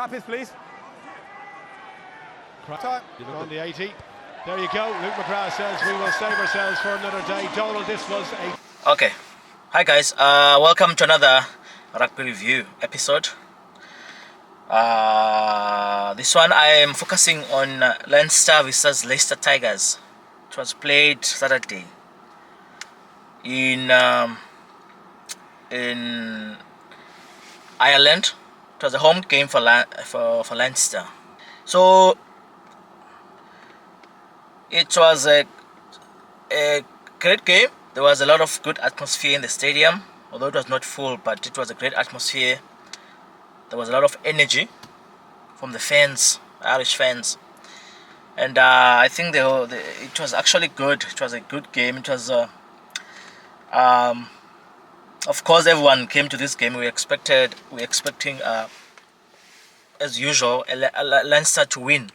Copies, please. Time. On the 80. There you go. Luke McGrath says we will save ourselves for another day. Donald, this was a... Okay. Hi guys. Welcome to another rugby review episode. This one I am focusing on Leinster versus Leicester Tigers. It was played Saturday in Ireland. It was a home game for Leinster. So it was a great game. There was a lot of good atmosphere in the stadium, although it was not full, but it was a great atmosphere. There was a lot of energy from the fans, Irish fans, and I think it was actually good. It was a good game. It was, of course, everyone came to this game. We were expecting, as usual, Leinster to win.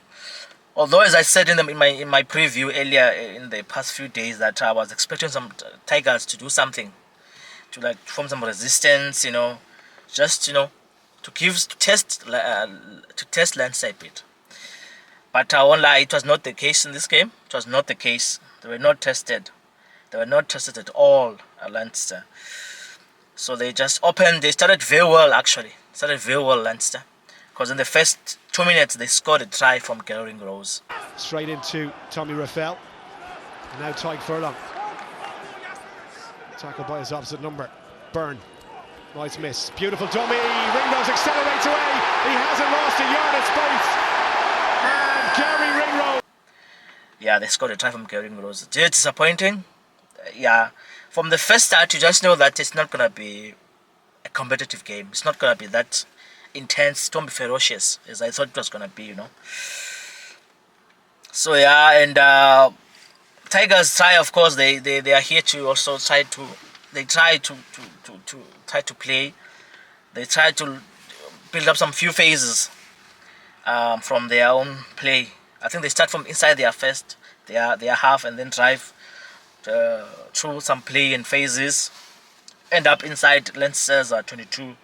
Although, as I said in my preview earlier in the past few days, that I was expecting some Tigers to do something, to form some resistance, just to test Leinster a bit. But I won't lie, it was not the case in this game. It was not the case. They were not tested. They were not tested at all at Leinster. So they just opened. They started very well, actually. Leinster. Because in the first 2 minutes, they scored a try from Gary Rose. Straight into Tommy Raffel. And now Tyke Furlong. Tackled by his opposite number, Byrne. Nice miss. Beautiful dummy. Ringrose accelerates away. He hasn't lost a yard of space. And Gary Ringrose. Yeah, they scored a try from Gary Rose. It's disappointing. Yeah. From the first start, you just know that it's not going to be a competitive game. It's not going to be that intense, don't be ferocious as I thought it was gonna be, So yeah, and Tigers try, of course, they are here to also try to play. They try to build up some few phases from their own play. I think they start from inside their half and then drive through some play and phases, end up inside Leinster's 22.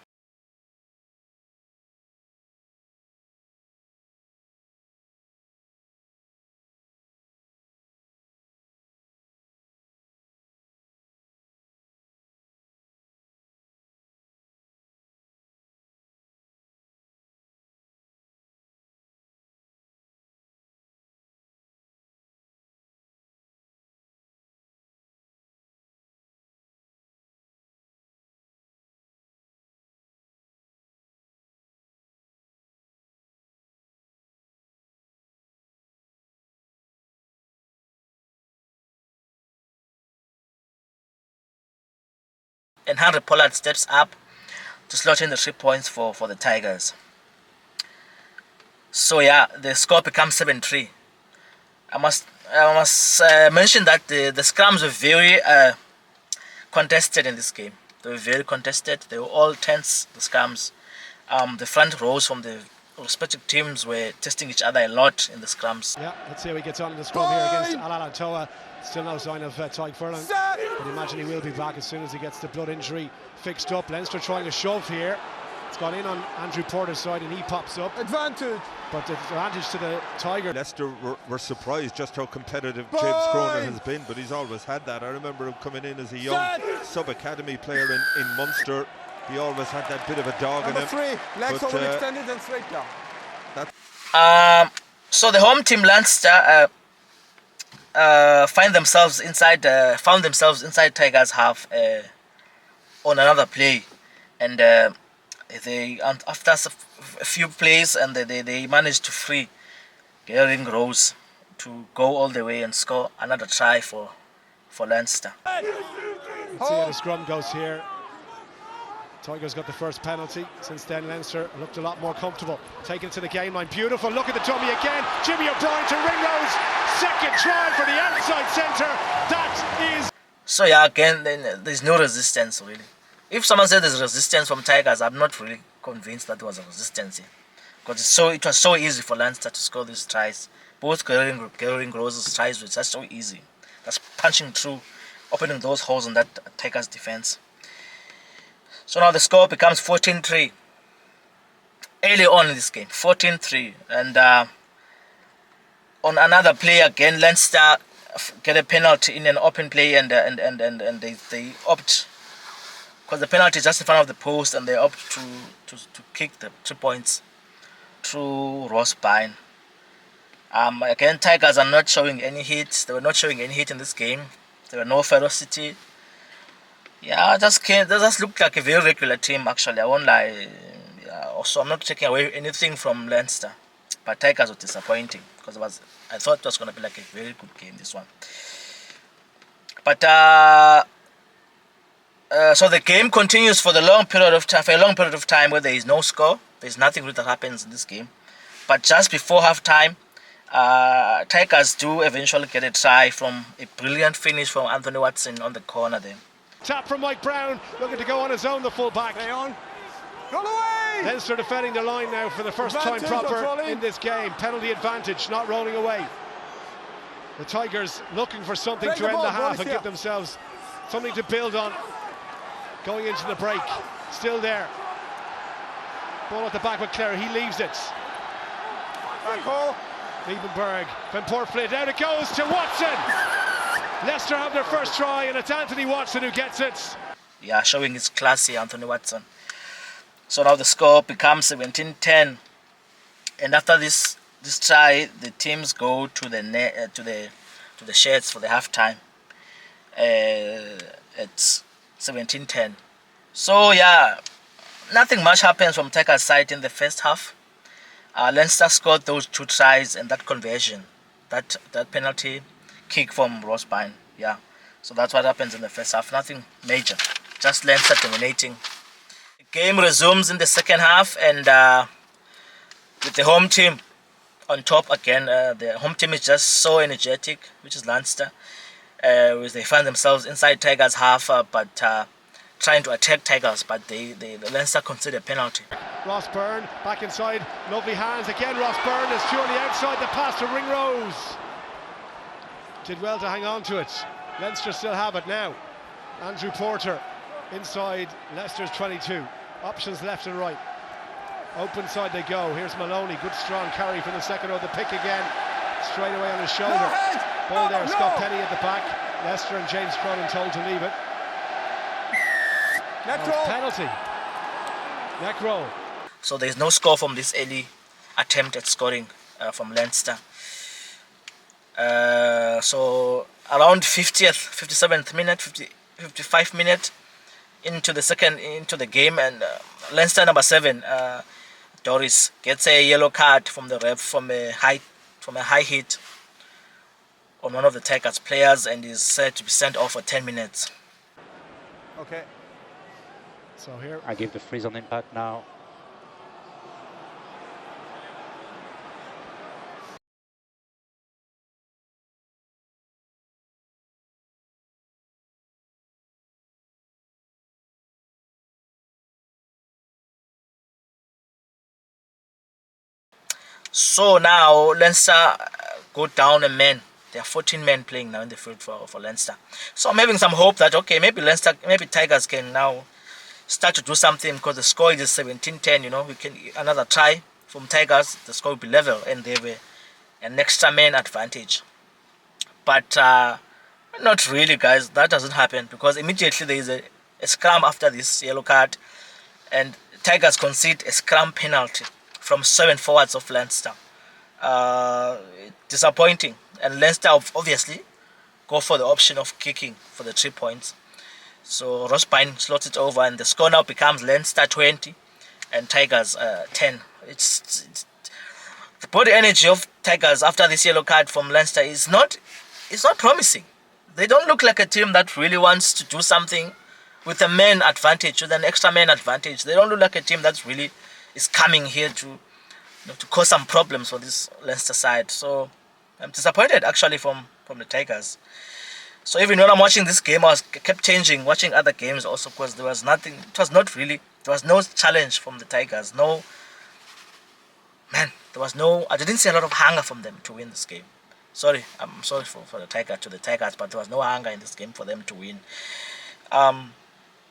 And Henry Pollard steps up to slot in the 3 points for the Tigers. So yeah, the score becomes 7-3. I must mention that the scrums were very contested in this game. They were very contested. They were all tense, the scrums. The front rows from the respective teams were testing each other a lot in the scrums. Yeah, let's see how he gets on in the scrum here against Alala. Still no sign of Tyke Furlong, but I imagine he will be back as soon as he gets the blood injury fixed up. Leinster trying to shove here. It's gone in on Andrew Porter's side and he pops up. Advantage! But the advantage to the Tiger. Leicester were surprised just how competitive James Cronin has been, but he's always had that. I remember him coming in as a young sub-academy player in Munster. He always had that bit of a dog in him. Number 3, legs over extended and straight down. So the home team Leinster found themselves inside Tigers half on another play, and after a few plays, and they managed to free Gary Rose to go all the way and score another try for Leinster. Let's see how the scrum goes here. Tigers got the first penalty. Since then, Leinster looked a lot more comfortable. Taken to the game line. Beautiful. Look at the dummy again. Jimmy O'Brien to Ringrose. Second try for the outside centre. That is... So yeah, again, there's no resistance really. If someone said there's resistance from Tigers, I'm not really convinced that there was a resistance here. Because it was so easy for Leinster to score these tries. Both Gary Rose's tries were just so easy. That's punching through, opening those holes in that Tigers defense. So now the score becomes 14-3. early on in this game, 14-3, and on another play again, Leinster get a penalty in an open play, and they opt, because the penalty is just in front of the post, and they opt to kick the 3 points through Ross Byrne. Again, Tigers are not showing any hits. They were not showing any hit in this game. There were no ferocity. Yeah, they just looked like a very regular team, actually. I won't lie. Yeah, also, I'm not taking away anything from Leinster, but Tigers were disappointing, because I thought it was going to be like a very good game, this one. But so the game continues for a long period of time where there is no score. There's nothing really that happens in this game. But just before halftime, Tigers do eventually get a try from a brilliant finish from Anthony Watson on the corner there. Tap from Mike Brown, looking to go on his own, the full-back. Play on. Run away! Leinster defending the line now for the first time proper in this game. Penalty advantage, not rolling away. The Tigers looking for something to end the half and give themselves something to build on going into the break. Still there. Ball at the back with Clare, he leaves it. Liebenberg, Van Portflit, down it goes to Watson. Leicester have their first try, and it's Anthony Watson who gets it. Yeah, showing his class here, Anthony Watson. So now the score becomes 17-10, and after this try, the teams go to the sheds for the halftime. It's 17-10. So yeah, nothing much happens from Tigers' side in the first half. Leinster scored those 2 tries and that conversion, that penalty kick from Ross Byrne. Yeah, so that's what happens in the first half. Nothing major, just Leinster dominating. The game resumes in the second half, and with the home team on top again. The home team is just so energetic, which is Leinster. They find themselves inside Tigers' half, but trying to attack Tigers, but the Leinster conceded a penalty. Ross Byrne back inside, lovely hands again. Ross Byrne is surely outside the pass to Ringrose. Did well to hang on to it. Leinster still have it now. Andrew Porter inside Leicester's 22. Options left and right. Open side they go. Here's Maloney. Good strong carry from the second row. The pick again. Straight away on his shoulder. Ball there. Scott Penny at the back. Leicester and James Cronin told to leave it. Neck roll. Penalty. Neck roll. So there's no score from this early attempt at scoring from Leinster. So around 50th, 57th minute, 55 minute into the game, and Leinster number 7, Doris, gets a yellow card from the ref from a high hit on one of the Tigers players, and is said to be sent off for 10 minutes. Okay. So here I give the freeze on impact now. So now Leinster go down a man. There are 14 men playing now in the field for Leinster. So I'm having some hope that, okay, maybe Tigers can now start to do something, because the score is 17-10. You know, we can another try from Tigers, the score will be level, and they have an extra man advantage. But not really, guys. That doesn't happen, because immediately there is a scrum after this yellow card, and Tigers concede a scrum penalty from 7 forwards of Leinster. Disappointing, and Leinster obviously go for the option of kicking for the 3 points. So Ross Byrne slots it over, and the score now becomes Leinster 20 and Tigers 10. It's the body energy of Tigers after this yellow card from Leinster is not promising. They don't look like a team that really wants to do something with a man advantage, with an extra man advantage. They don't look like a team that really is coming here to cause some problems for this Leinster side. So I'm disappointed actually from the Tigers. So even when I'm watching this game, I kept watching other games also, because there was nothing. There was no challenge from the Tigers. I didn't see a lot of hunger from them to win this game. I'm sorry for the Tigers, but there was no hunger in this game for them to win.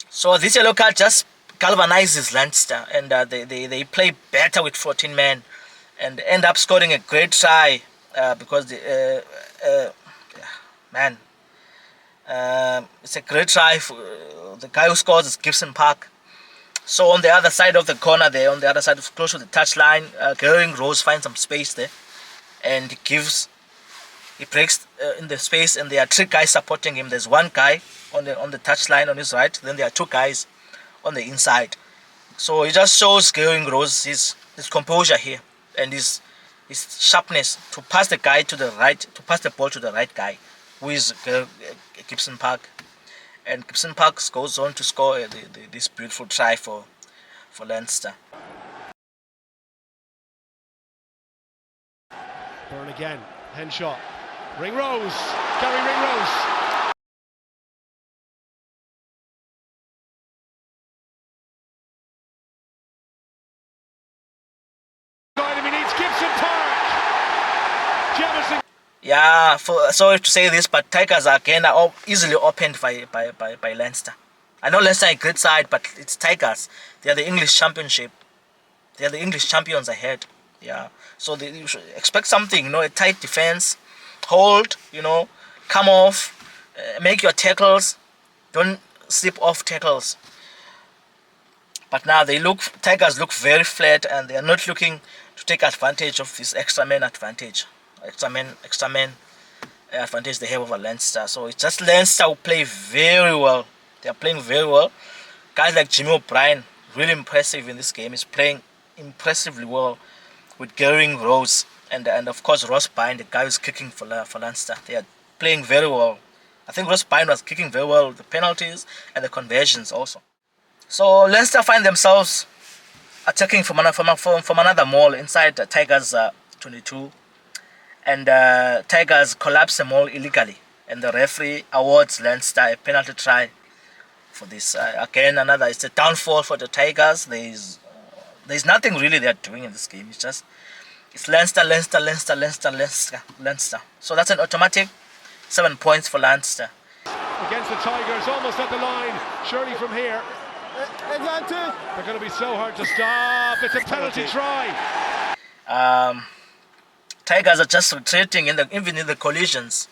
So this yellow card just galvanizes Leinster, and they play better with 14 men and end up scoring a great try because it's a great try. The guy who scores is Gibson Park. So on the other side of the corner there, on the other side, close to the touchline, Gehring Rose finds some space there, and he breaks in the space, and there are 3 guys supporting him. There's 1 guy on the touchline on his right, then there are 2 guys on the inside. So he just shows Gehring Rose his composure here and his sharpness to pass the guy to the right, to pass the ball to the right guy, who is Gibson Park. And Gibson Park goes on to score this beautiful try for Leinster. Burn again, Henshaw, Ringrose, Gary Ringrose. He needs Gibson Park. Jamison. Yeah, sorry to say this, but Tigers again are easily opened by Leinster. I know Leinster are a great side, but it's Tigers. They are the English Championship. They are the English champions ahead. Yeah, so you should expect something. A tight defense, hold. Come off, make your tackles. Don't slip off tackles. But now Tigers look very flat, and they are not looking to take advantage of this extra man advantage. Extra man advantage they have over Leinster. So it's just Leinster who play very well. They are playing very well. Guys like Jimmy O'Brien, really impressive in this game. He's playing impressively well with Gehring Rose and of course Ross Byrne, the guy who's kicking for Leinster. They are playing very well. I think Ross Byrne was kicking very well, the penalties and the conversions also. So Leinster find themselves attacking from another maul inside Tigers 22. And Tigers collapse the maul illegally, and the referee awards Leinster a penalty try for this. Again, it's a downfall for the Tigers. There's nothing really they're doing in this game. It's Leinster. So that's an automatic 7 points for Leinster. Against the Tigers, almost at the line. Surely from here, Advantage. they're going to be so hard to stop. It's a penalty try. Tigers are just retreating even in the collisions.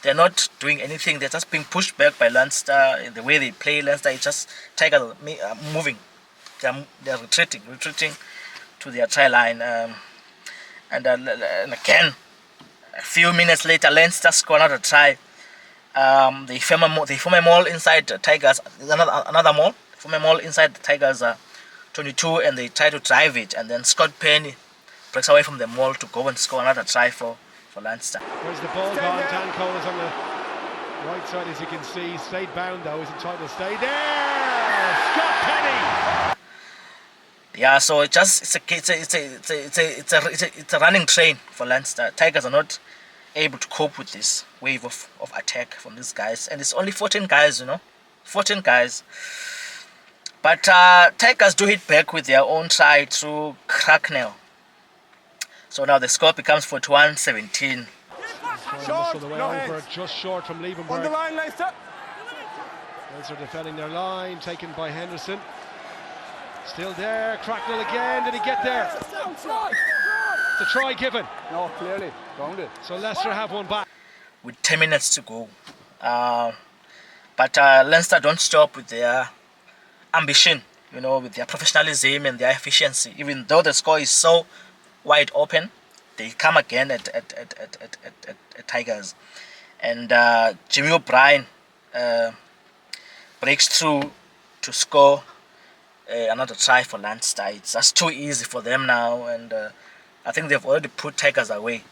They're not doing anything. They're just being pushed back by Leinster. In the way they play Leinster, it's just Tigers are moving. They're retreating to their try line. And again, a few minutes later, Leinster score another try. They form a maul inside the Tigers. Another maul. Form a maul inside the Tigers 22, and they try to drive it. And then Scott Penny breaks away from the maul to go and score another try for Leinster. Where's the ball gone? Dan Cole is on the right side, as you can see. Stayed bound though. He's entitled to stay there. Scott Penny. Yeah, so it's a running train for Leinster. Tigers are not able to cope with this wave of attack from these guys, and it's only 14 guys, 14 guys. But Tigers do hit back with their own try through Cracknell. So now the score becomes 41-17. Short, the way over, just short from Liebenberg. On the line, Leicester. Leicester defending their line, taken by Henderson. Still there, Cracknell again. Did he get there? It's a try given. No, clearly grounded. So Leicester have one back. With 10 minutes to go. But Leinster don't stop with their ambition, with their professionalism and their efficiency. Even though the score is so wide open, they come again at Tigers. And Jimmy O'Brien breaks through to score another try for Leinster. It's just too easy for them now, and I think they've already put Tigers away.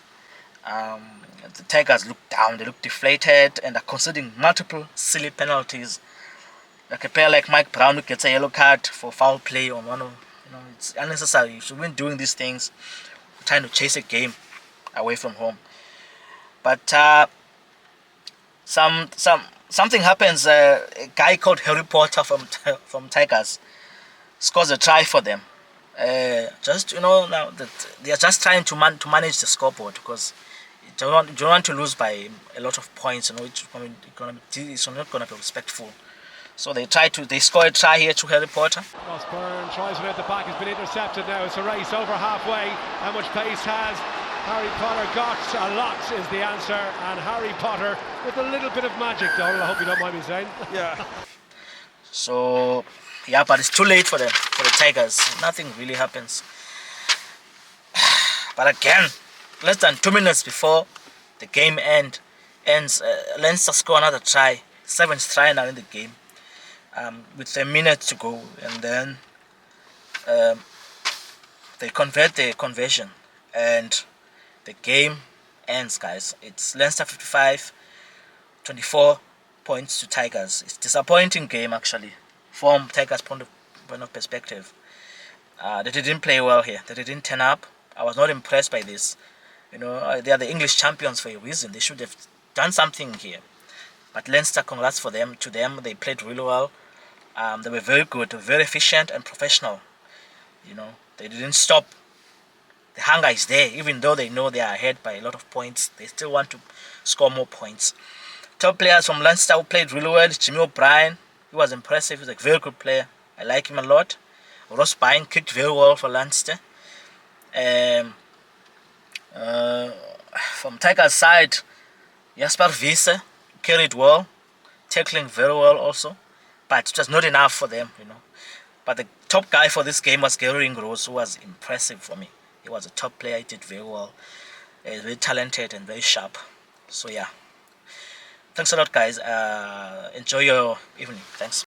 The Tigers look down, they look deflated, and are conceding multiple silly penalties. Like a player like Mike Brown who gets a yellow card for foul play on one of, it's unnecessary. You shouldn't be doing these things. We're trying to chase a game away from home. But something happens. A guy called Harry Potter from Tigers scores a try for them. Now that they are just trying to manage the scoreboard, because you don't want to lose by a lot of points. It's not going to be respectful. So they score a try here to Harry Potter. Osborne tries it at the back, has been intercepted now. It's a race over halfway. How much pace has Harry Potter got? A lot is the answer, and Harry Potter with a little bit of magic, Donald. I hope you don't mind me saying. Yeah. So, yeah, but it's too late for them, for the Tigers. Nothing really happens. But again, less than 2 minutes before the game ends, Leinster score another try. 7th try now in the game. With a minute to go, and then they convert the conversion, and the game ends, guys. It's Leinster 55, 24 points to Tigers. It's a disappointing game, actually, from Tigers' point of perspective. They didn't play well here. They didn't turn up. I was not impressed by this. You know, they are the English champions for a reason. They should have done something here. But Leinster, congrats for them. To them, they played really well. They were very good, very efficient and professional. You know, they didn't stop. The hunger is there, even though they know they are ahead by a lot of points. They still want to score more points. Top players from Leinster who played really well. Jimmy O'Brien, he was impressive. He's a very good player. I like him a lot. Ross Byrne kicked very well for Leinster. From Tigers' side, Jasper Wiese carried well, tackling very well also. But it was not enough for them, you know. But the top guy for this game was Gary Ringrose, who was impressive for me. He was a top player. He did very well. He's very talented and very sharp. So, yeah. Thanks a lot, guys. Enjoy your evening. Thanks.